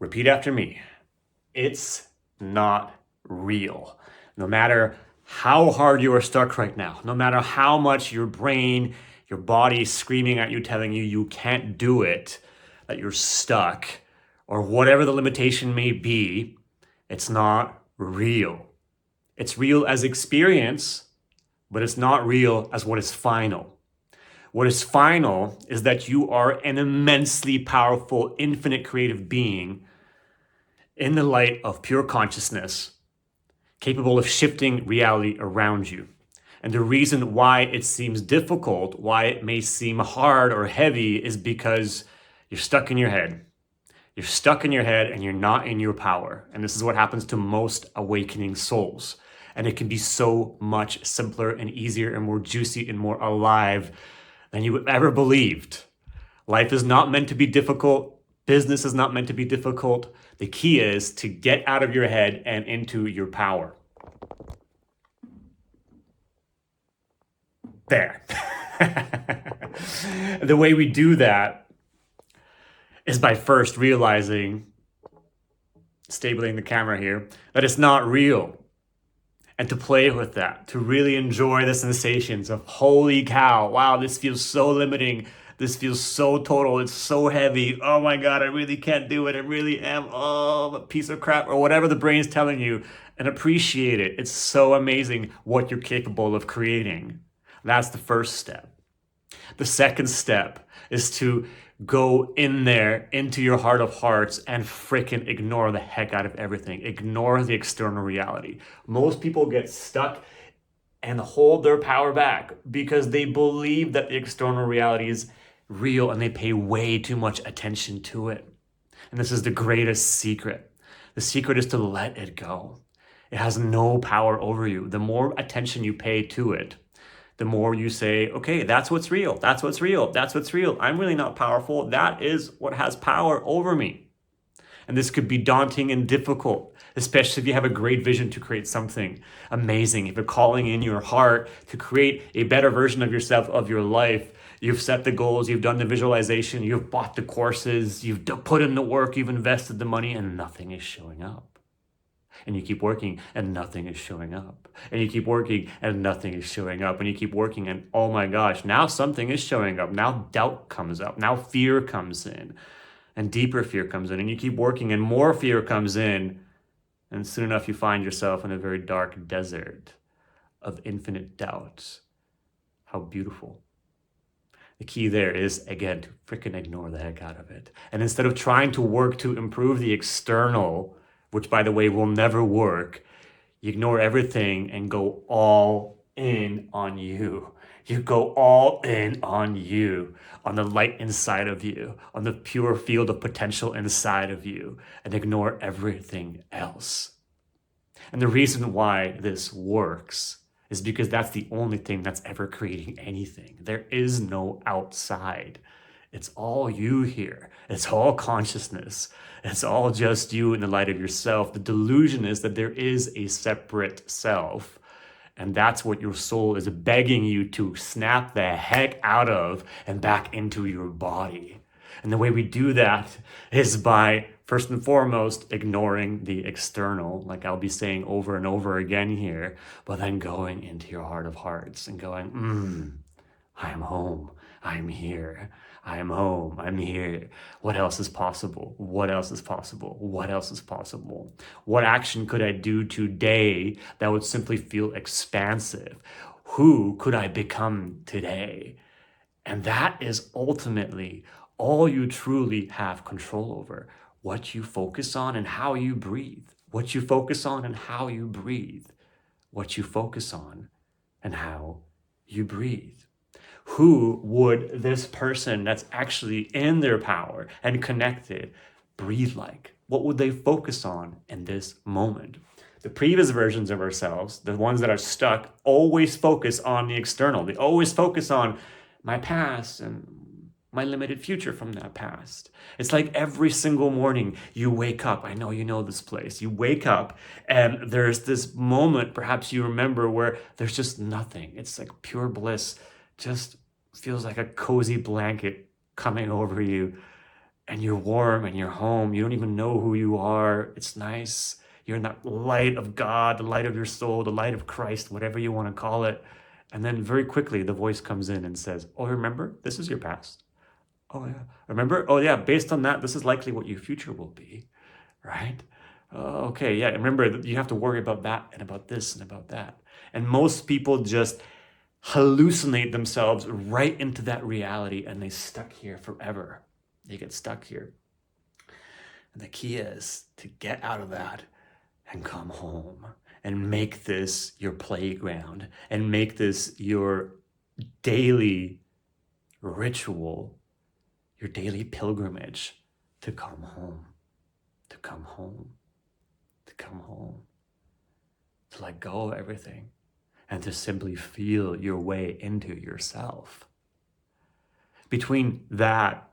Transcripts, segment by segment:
Repeat after me. It's not real. No matter how hard you are stuck right now, no matter how much your brain, your body is screaming at you, telling you you can't do it, that you're stuck, or whatever the limitation may be, it's not real. It's real as experience, but it's not real as what is final. What is final is that you are an immensely powerful, infinite creative being in the light of pure consciousness, capable of shifting reality around you. And the reason why it seems difficult, why it may seem hard or heavy, is because you're stuck in your head. You're stuck in your head and you're not in your power. And this is what happens to most awakening souls. And it can be so much simpler and easier and more juicy and more alive than you ever believed. Life is not meant to be difficult. Business is not meant to be difficult. The key is to get out of your head and into your power. There. The way we do that is by first realizing, stabling the camera here, that it's not real. And to play with that, to really enjoy the sensations of, holy cow, wow, this feels so limiting. This feels so total. It's so heavy. Oh my God, I really can't do it. I really am. Oh, a piece of crap, or whatever the brain's telling you, and appreciate it. It's so amazing what you're capable of creating. That's the first step. The second step is to go in there into your heart of hearts and freaking ignore the heck out of everything. Ignore the external reality. Most people get stuck and hold their power back because they believe that the external reality is real and they pay way too much attention to it. And this is the greatest secret. The secret is to let it go. It has no power over you. The more attention you pay to it, the more you say, okay, that's what's real. That's what's real. That's what's real. I'm really not powerful. That is what has power over me. And this could be daunting and difficult, especially if you have a great vision to create something amazing. If you're calling in your heart to create a better version of yourself, of your life, you've set the goals, you've done the visualization, you've bought the courses, you've put in the work, you've invested the money, and nothing is showing up. And you keep working and nothing is showing up. And you keep working and nothing is showing up. And you keep working and oh my gosh, now something is showing up. Now doubt comes up. Now fear comes in. And deeper fear comes in. And you keep working and more fear comes in. And soon enough you find yourself in a very dark desert of infinite doubts. How beautiful. The key there is, again, to freaking ignore the heck out of it. And instead of trying to work to improve the external, which by the way will never work, you ignore everything and go all in on you. You go all in on you, on the light inside of you, on the pure field of potential inside of you, and ignore everything else. And the reason why this works is because that's the only thing that's ever creating anything. There is no outside. It's all you here. It's all consciousness. It's all just you in the light of yourself. The delusion is that there is a separate self. And that's what your soul is begging you to snap the heck out of and back into your body. And the way we do that is by, first and foremost, ignoring the external, like I'll be saying over and over again here, but then going into your heart of hearts and going, I am home. I'm here. I am home. I'm here. What else is possible? What else is possible? What else is possible? What action could I do today that would simply feel expansive? Who could I become today? And that is ultimately all you truly have control over. What you focus on and how you breathe. What you focus on and how you breathe. What you focus on and how you breathe. Who would this person that's actually in their power and connected breathe like? What would they focus on in this moment? The previous versions of ourselves, the ones that are stuck, always focus on the external. They always focus on my past and my limited future from that past. It's like every single morning you wake up. I know you know this place. You wake up and there's this moment, perhaps you remember, where there's just nothing. It's like pure bliss. Just feels like a cozy blanket coming over you. and you're warm and you're home. You don't even know who you are. It's nice. You're in that light of God, the light of your soul, the light of Christ, whatever you want to call it. And then very quickly, the voice comes in and says, oh, remember, this is your past. Oh, yeah. Remember? Oh, yeah, based on that, this is likely what your future will be, right? Okay, yeah, remember, you have to worry about that and about this and about that. And most people just hallucinate themselves right into that reality and they stuck here forever. They get stuck here. And the key is to get out of that and come home and make this your playground and make this your daily ritual, your daily pilgrimage to come home, to come home, to come home, to let go of everything and to simply feel your way into yourself. Between that,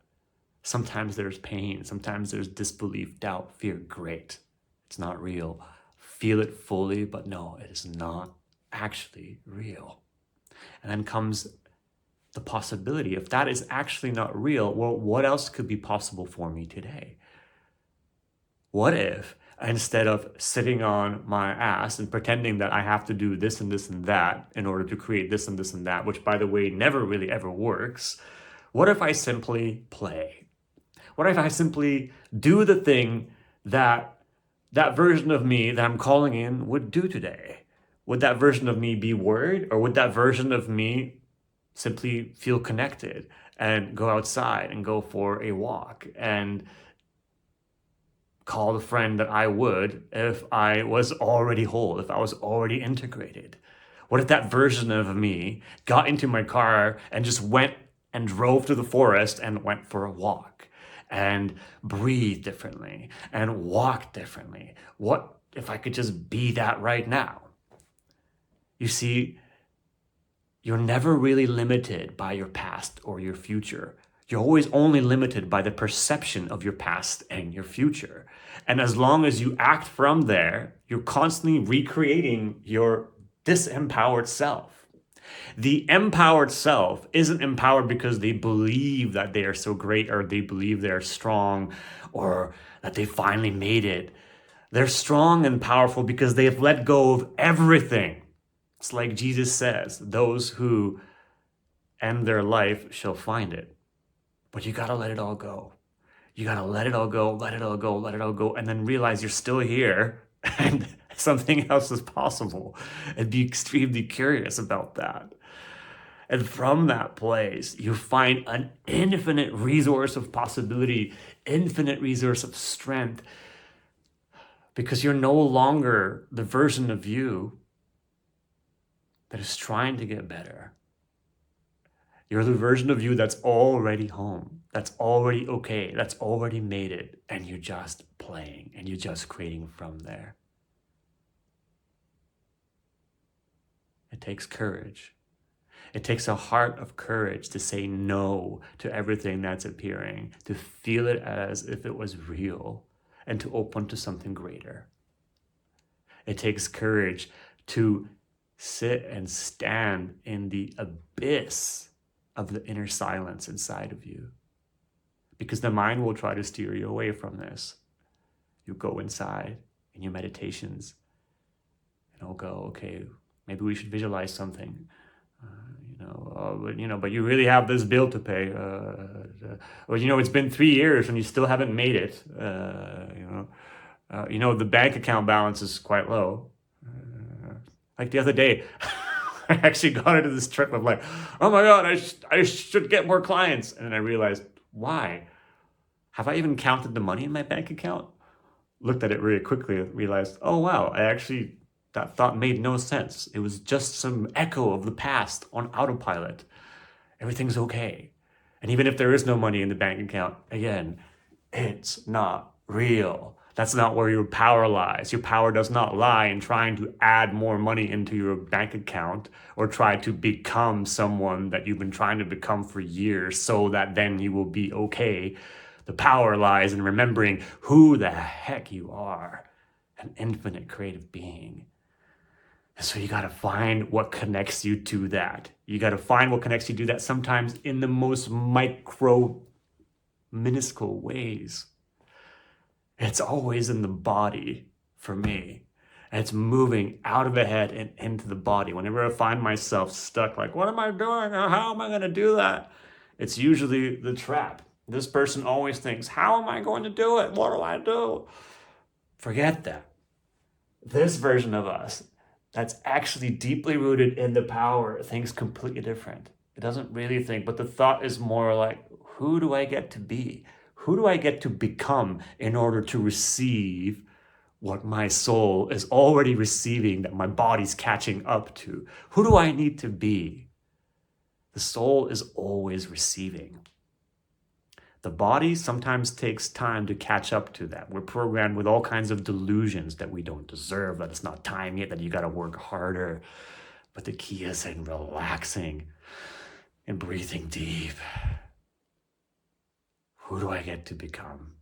sometimes there's pain, sometimes there's disbelief, doubt, fear. Great. It's not real. Feel it fully, but no, it is not actually real. And then comes the possibility, if that is actually not real, well, what else could be possible for me today? What if instead of sitting on my ass and pretending that I have to do this and this and that in order to create this and this and that, which by the way, never really ever works, what if I simply play? What if I simply do the thing that that version of me that I'm calling in would do today? Would that version of me be worried, or would that version of me simply feel connected and go outside and go for a walk and call the friend that I would if I was already whole, if I was already integrated? What if that version of me got into my car and just went and drove to the forest and went for a walk and breathed differently and walked differently? What if I could just be that right now? You see, you're never really limited by your past or your future. You're always only limited by the perception of your past and your future. And as long as you act from there, you're constantly recreating your disempowered self. The empowered self isn't empowered because they believe that they are so great or they believe they're strong or that they finally made it. They're strong and powerful because they have let go of everything. It's like Jesus says, those who end their life shall find it. But you gotta let it all go. You gotta let it all go, let it all go, let it all go, and then realize you're still here and something else is possible. And be extremely curious about that. And from that place, you find an infinite resource of possibility, infinite resource of strength, because you're no longer the version of you that is trying to get better. You're the version of you that's already home, that's already okay, that's already made it, and you're just playing and you're just creating from there. It takes courage. It takes a heart of courage to say no to everything that's appearing, to feel it as if it was real, and to open to something greater. It takes courage to sit and stand in the abyss of the inner silence inside of you. Because the mind will try to steer you away from this. You go inside in your meditations and it'll go, okay, maybe we should visualize something. But you really have this bill to pay. Or, it's been 3 years and you still haven't made it. The bank account balance is quite low. Like the other day, I actually got into this trip of like, oh my God, I should get more clients. And then I realized, why? Have I even counted the money in my bank account? Looked at it really quickly and realized, oh wow, that thought made no sense. It was just some echo of the past on autopilot. Everything's okay. And even if there is no money in the bank account, again, it's not real. That's not where your power lies. Your power does not lie in trying to add more money into your bank account or try to become someone that you've been trying to become for years so that then you will be okay. The power lies in remembering who the heck you are, an infinite creative being. And so you got to find what connects you to that. You got to find what connects you to that, sometimes in the most micro minuscule ways. It's always in the body for me. And it's moving out of the head and into the body. Whenever I find myself stuck, like, what am I doing? How am I going to do that? It's usually the trap. This person always thinks, how am I going to do it? What do I do? Forget that. This version of us that's actually deeply rooted in the power thinks completely different. It doesn't really think, but the thought is more like, who do I get to be? Who do I get to become in order to receive what my soul is already receiving that my body's catching up to? Who do I need to be? The soul is always receiving. The body sometimes takes time to catch up to that. We're programmed with all kinds of delusions that we don't deserve, that it's not time yet, that you got to work harder. But the key is in relaxing and breathing deep. Who do I get to become?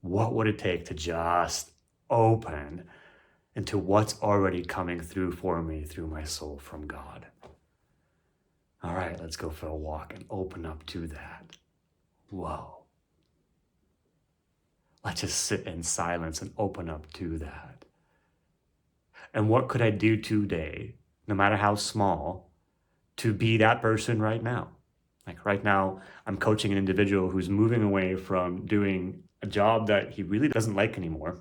What would it take to just open into what's already coming through for me, through my soul from God? All right, let's go for a walk and open up to that. Whoa. Let's just sit in silence and open up to that. And what could I do today, no matter how small, to be that person right now? Like right now, I'm coaching an individual who's moving away from doing a job that he really doesn't like anymore,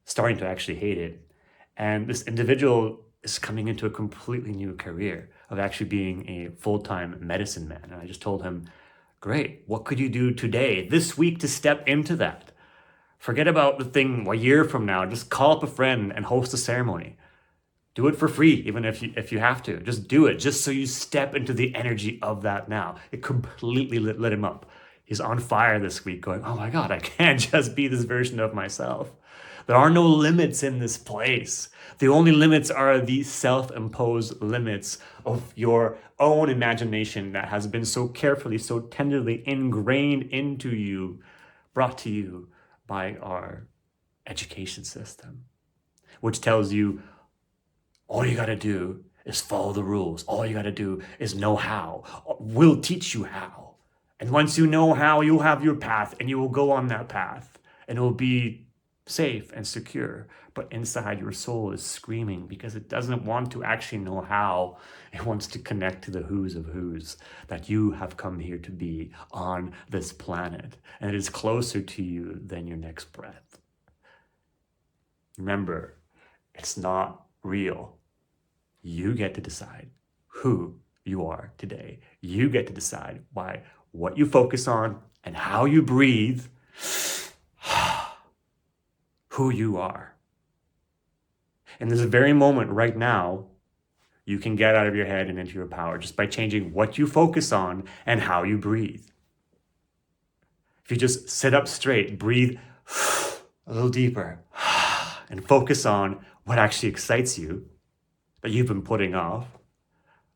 starting to actually hate it. And this individual is coming into a completely new career of actually being a full-time medicine man. And I just told him, great, what could you do today, this week, to step into that? Forget about the thing a year from now. Just call up a friend and host a ceremony. Do it for free, even if you have to. Just do it, just so you step into the energy of that now. It completely lit him up. He's on fire this week going, oh my God, I can't just be this version of myself. There are no limits in this place. The only limits are the self-imposed limits of your own imagination that has been so carefully, so tenderly ingrained into you, brought to you by our education system, which tells you all you got to do is follow the rules. All you got to do is know how. We'll teach you how. And once you know how, you'll have your path and you will go on that path and it will be safe and secure. But inside, your soul is screaming because it doesn't want to actually know how. It wants to connect to the who's of who's that you have come here to be on this planet. And it is closer to you than your next breath. Remember, it's not real. You get to decide who you are today. You get to decide what you focus on and how you breathe, who you are. In this very moment right now, you can get out of your head and into your power just by changing what you focus on and how you breathe. If you just sit up straight, breathe a little deeper, and focus on what actually excites you that you've been putting off,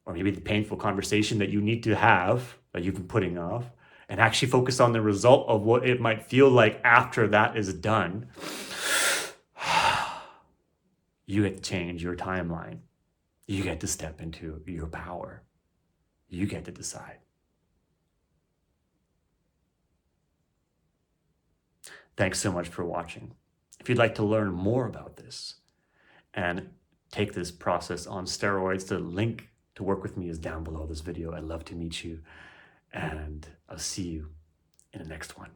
or maybe the painful conversation that you need to have that you've been putting off, and actually focus on the result of what it might feel like after that is done, you get to change your timeline. You get to step into your power. You get to decide. Thanks so much for watching. If you'd like to learn more about this and take this process on steroids, the link to work with me is down below this video. I'd love to meet you, and I'll see you in the next one.